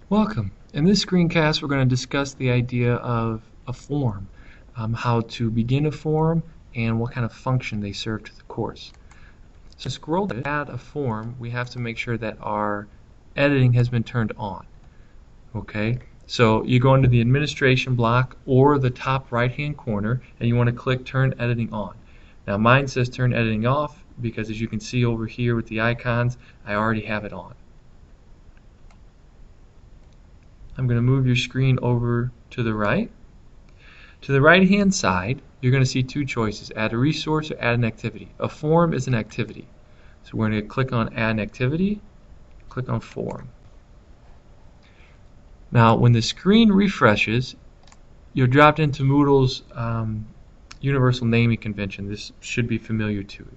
Welcome. In this screencast, we're going to discuss the idea of a form, how to begin a form, and what kind of function they serve to the course. So scroll to add a form, we have to make sure that our editing has been turned on. Okay, so you go into the administration block or the top right-hand corner, and you want to click Turn Editing On. Now mine says Turn Editing Off because, as you can see over here with the icons, I already have it on. I'm going to move your screen over to the right. To the right hand side, you're going to see two choices: add a resource or add an activity. A form is an activity. So we're going to click on Add an Activity, click on Form. Now when the screen refreshes, you're dropped into Moodle's universal naming convention. This should be familiar to you.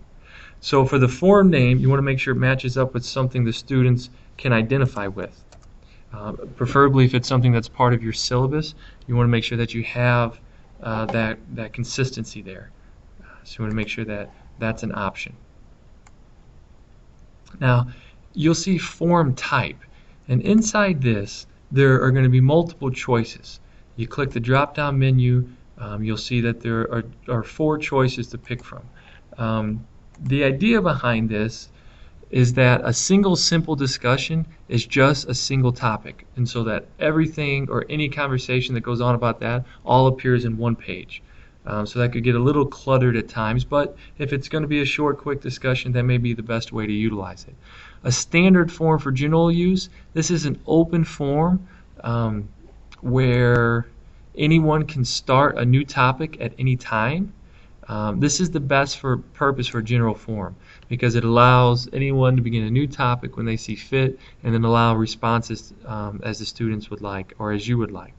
So for the form name, you want to make sure it matches up with something the students can identify with. Preferably if it's something that's part of your syllabus, you want to make sure that you have that consistency there. So you want to make sure that that's an option. Now you'll see form type, and inside this there are going to be multiple choices. You click the drop down menu, you'll see that there are 4 choices to pick from. The idea behind this is that a single simple discussion is just a single topic, and so that everything or any conversation that goes on about that all appears in one page. So that could get a little cluttered at times, but if it's going to be a short, quick discussion, that may be the best way to utilize it. A standard form for general use: this is an open form where anyone can start a new topic at any time. This is the best purpose for a general form, because it allows anyone to begin a new topic when they see fit, and then allow responses as the students would like, or as you would like.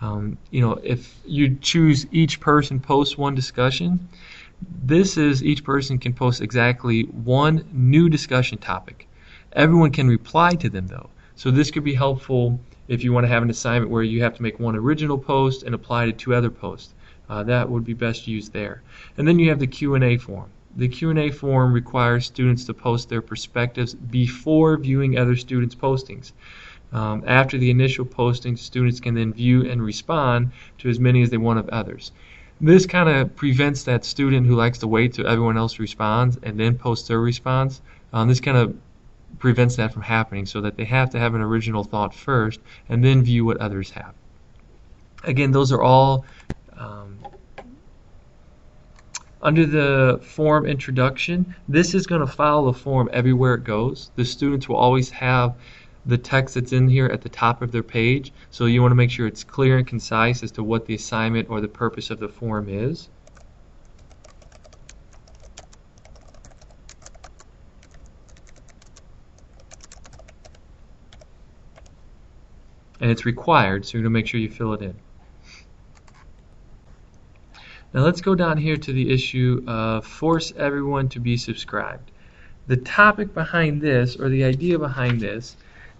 If you choose each person posts one discussion, this is each person can post exactly one new discussion topic. Everyone can reply to them though, so this could be helpful if you want to have an assignment where you have to make one original post and apply to 2 other posts. That would be best used there. And then you have the Q&A form. The Q&A form requires students to post their perspectives before viewing other students' postings. After the initial posting, students can then view and respond to as many as they want of others. This kind of prevents that student who likes to wait till everyone else responds and then post their response. This kind of prevents that from happening, so that they have to have an original thought first and then view what others have. Again, those are all under the form introduction. This is going to follow the form everywhere it goes. The students will always have the text that's in here at the top of their page, so you want to make sure it's clear and concise as to what the assignment or the purpose of the form is. And it's required, so you're going to make sure you fill it in. Now let's go down here to the issue of force everyone to be subscribed. The topic behind this, or the idea behind this,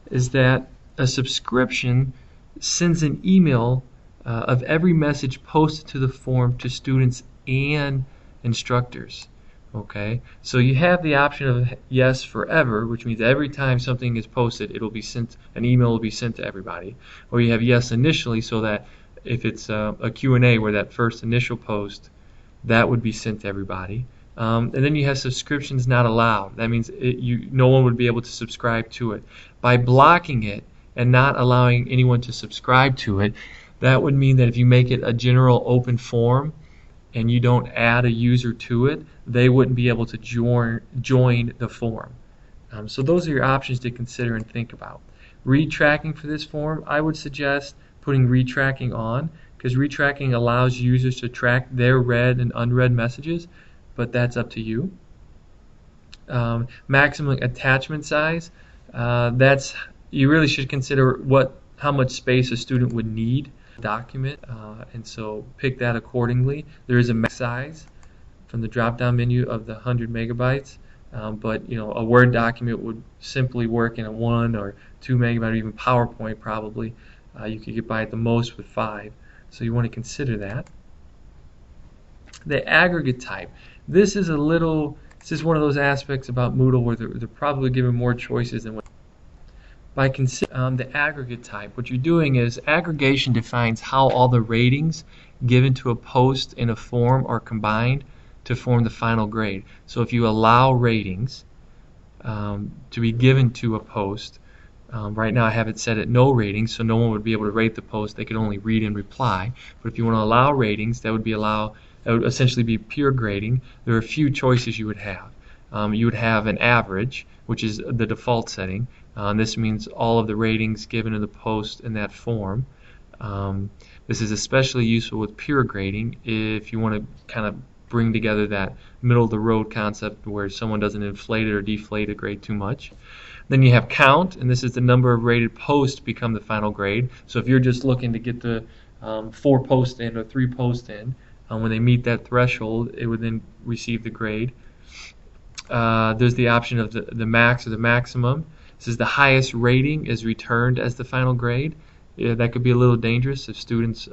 is that a subscription sends an email of every message posted to the form to students and instructors. Okay, so you have the option of yes forever, which means every time something is posted, it'll be sent, an email will be sent to everybody. Or you have yes initially, so that if it's a Q&A where that first initial post, that would be sent to everybody. And then you have subscriptions not allowed. That means no one would be able to subscribe to it. By blocking it and not allowing anyone to subscribe to it, that would mean that if you make it a general open form and you don't add a user to it, they wouldn't be able to join the form. So those are your options to consider and think about. Read tracking for this form, I would suggest putting read tracking on, because read tracking allows users to track their read and unread messages, but that's up to you. Maximum attachment size, you really should consider how much space a student would need document, and so pick that accordingly. There is a max size from the drop down menu of the 100 megabytes, but a Word document would simply work in a 1 or 2 megabyte, or even PowerPoint probably. You could get by at the most with 5, so you want to consider that. The aggregate type. This is one of those aspects about Moodle where they're probably given more choices than what. by considering the aggregate type, what you're doing is aggregation defines how all the ratings given to a post in a form are combined to form the final grade. So if you allow ratings to be given to a post, right now I have it set at no ratings, so no one would be able to rate the post. They could only read and reply. But if you want to allow ratings, that would essentially be pure grading. There are a few choices you would have. You would have an average, which is the default setting. This means all of the ratings given in the post in that form. This is especially useful with pure grading if you want to kind of bring together that middle of the road concept where someone doesn't inflate it or deflate a grade too much. Then you have count, and this is the number of rated posts become the final grade. So if you're just looking to get the 4 posts in or 3 posts in, when they meet that threshold, it would then receive the grade. There's the option of the max or the maximum. This is the highest rating is returned as the final grade. Yeah, that could be a little dangerous if students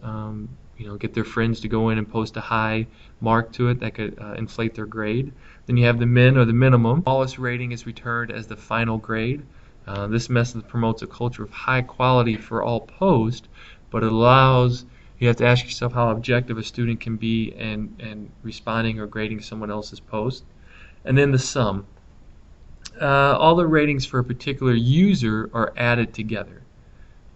get their friends to go in and post a high mark to it. That could inflate their grade. Then you have the min or the minimum. Smallest rating is returned as the final grade. This method promotes a culture of high quality for all posts, but it allows you have to ask yourself how objective a student can be in responding or grading someone else's post. And then the sum. All the ratings for a particular user are added together.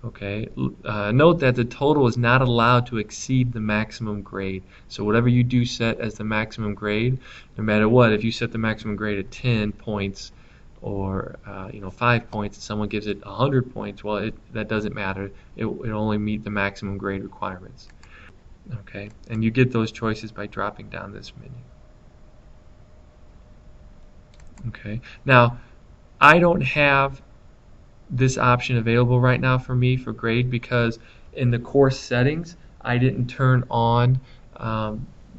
Okay. Note that the total is not allowed to exceed the maximum grade. So whatever you do set as the maximum grade, no matter what, if you set the maximum grade at 10 points or 5 points and someone gives it 100 points, well, that doesn't matter. It'll only meet the maximum grade requirements. Okay. And you get those choices by dropping down this menu. Okay. Now, I don't have this option available right now for me for grade because in the course settings I didn't turn on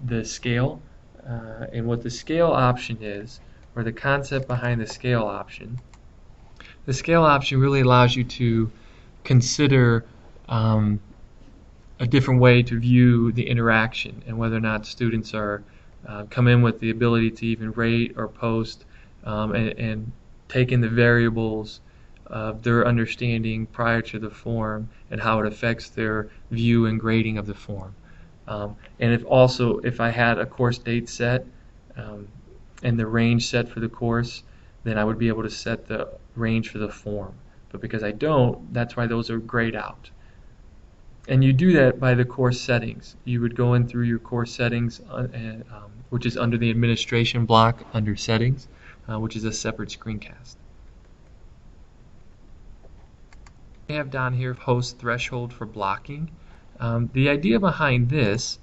the scale. And what the scale option is, or the concept behind the scale option really allows you to consider a different way to view the interaction and whether or not students are come in with the ability to even rate or post and take in the variables of their understanding prior to the form and how it affects their view and grading of the form. And if I had a course date set and the range set for the course, then I would be able to set the range for the form. But because I don't, that's why those are grayed out. And you do that by the course settings. You would go in through your course settings, which is under the administration block under settings, which is a separate screencast. I have down here post threshold for blocking. The idea behind this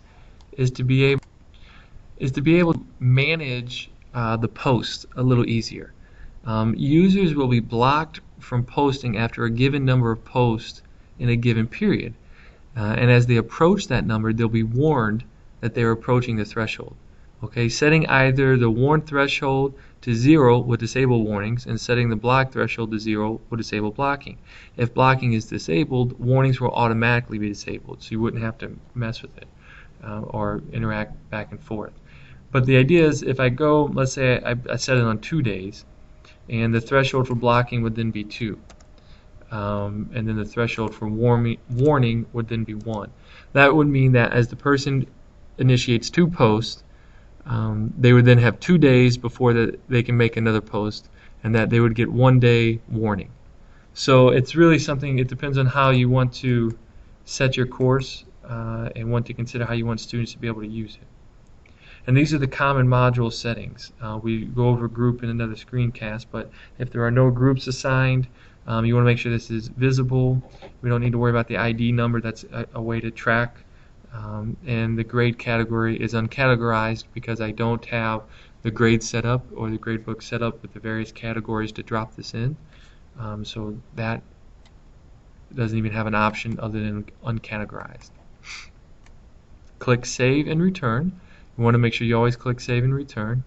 is to be able to manage the post a little easier. Users will be blocked from posting after a given number of posts in a given period. And as they approach that number, they'll be warned that they're approaching the threshold. Okay, setting either the warn threshold to 0 will disable warnings, and setting the block threshold to 0 will disable blocking. If blocking is disabled, warnings will automatically be disabled, so you wouldn't have to mess with it or interact back and forth. But the idea is if I go, let's say I set it on 2 days, and the threshold for blocking would then be 2. And then the threshold for warning would then be 1. That would mean that as the person initiates 2 posts, they would then have 2 days before they can make another post, and that they would get 1 day warning. So it's really something, it depends on how you want to set your course and want to consider how you want students to be able to use it. And these are the common module settings. We go over group in another screencast, but if there are no groups assigned, you want to make sure this is visible. We don't need to worry about the ID number. That's a way to track. And the grade category is uncategorized because I don't have the grade set up or the gradebook set up with the various categories to drop this in. So that doesn't even have an option other than uncategorized. Click Save and Return. You want to make sure you always click Save and Return.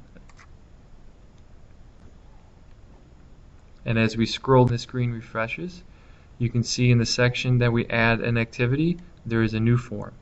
And as we scroll, the screen refreshes. You can see in the section that we add an activity, there is a new form.